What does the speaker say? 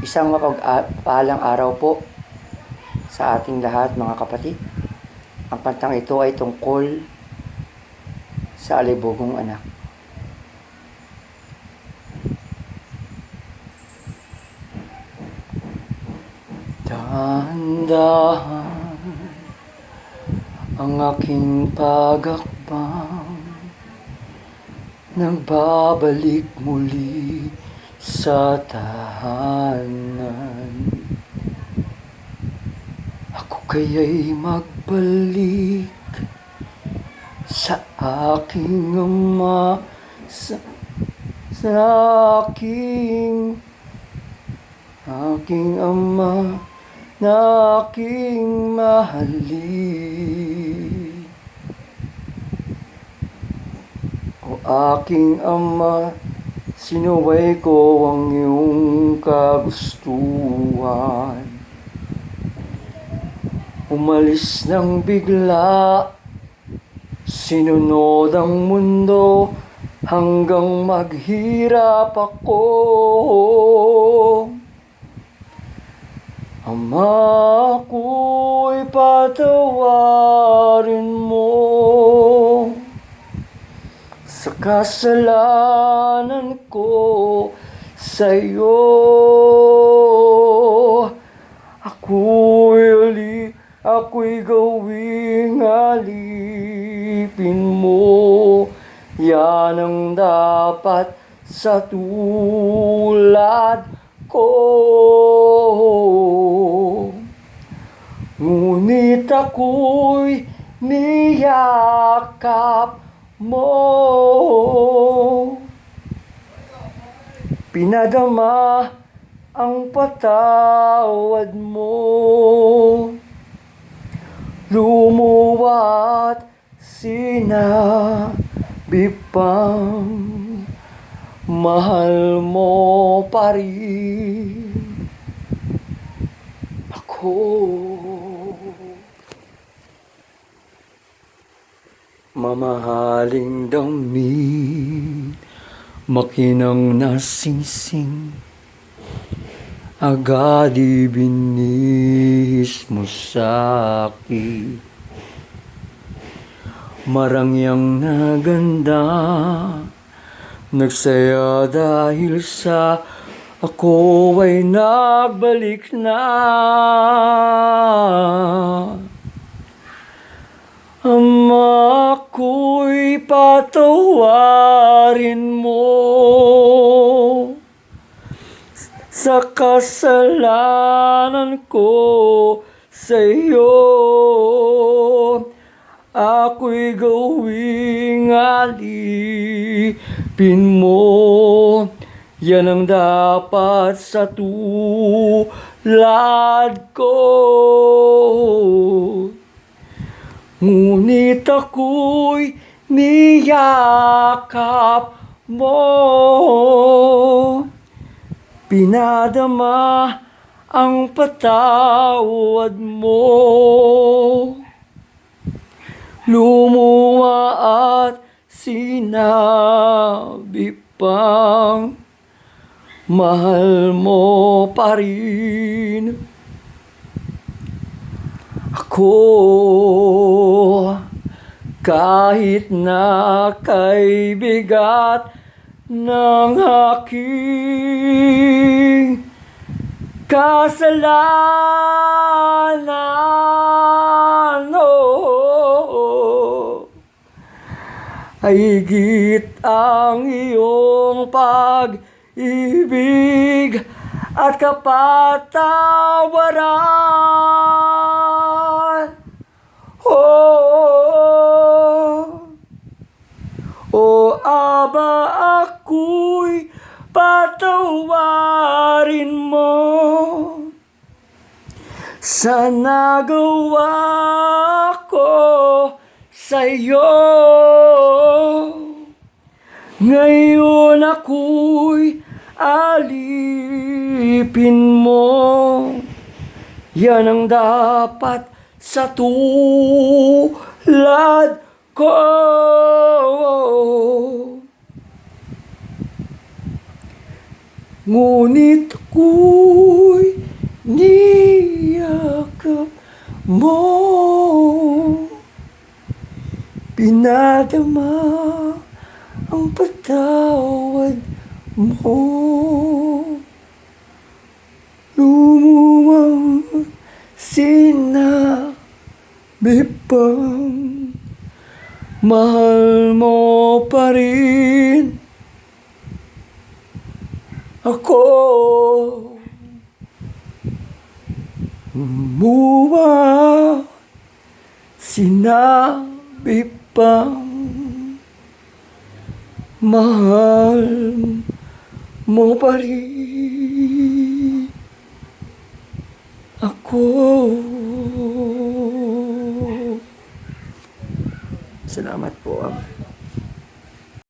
Isang mapagpalang araw po sa ating lahat, mga kapatid. Ang kantang ito ay tungkol sa alibugong anak. Dahan-dahan ang aking pagakbang, nagbabalik muli sa tahanan. Ako kaya'y magbalik sa aking ama, sa aking ama na aking mahalin. O aking ama, sinuway ko ang iyong kagustuhan. Umalis nang bigla, sinunod ang mundo hanggang maghirap ako. Ama, ako'y patawarin mo sa kasalanan ko sa'yo. Ako'y gawing alipin mo. Yan ang dapat sa tulad ko. Ngunit ako'y niyakap mo, pinadama ang patawad mo, lumuwat sinabi pang mahal mo pa rin ako. Mamahaling damit, makinang nasingsing, agad ibinihis mo sa'kin. Marangyang na ganda, nagsaya dahil sa ako ay nagbalik na. Ama, ako'y patawarin mo sa kasalanan ko sa'yo. Ako'y gawing alipin mo. Yan ang dapat sa tulad ko. Ngunit ako'y niyakap mo, pinadama ang patawad mo, lumuwa at sinabi pang mahal mo pa rin ako. Kahit na kay bigat ng aking kasalanan, ay higit ang iyong pag-ibig at kapatawaran. O Aba, ako'y patawarin mo sa nagawa ko sa'yo. Ngayon ako'y alipin mo. Yan ang dapat sa tulad ko. Ngunit ako'y pinadama ang patawad mo. Lumuwang sinabi pang mahal mo pa rin ako. Lumuwang sinabi pang mahal mo pa rin ako. Salamat po.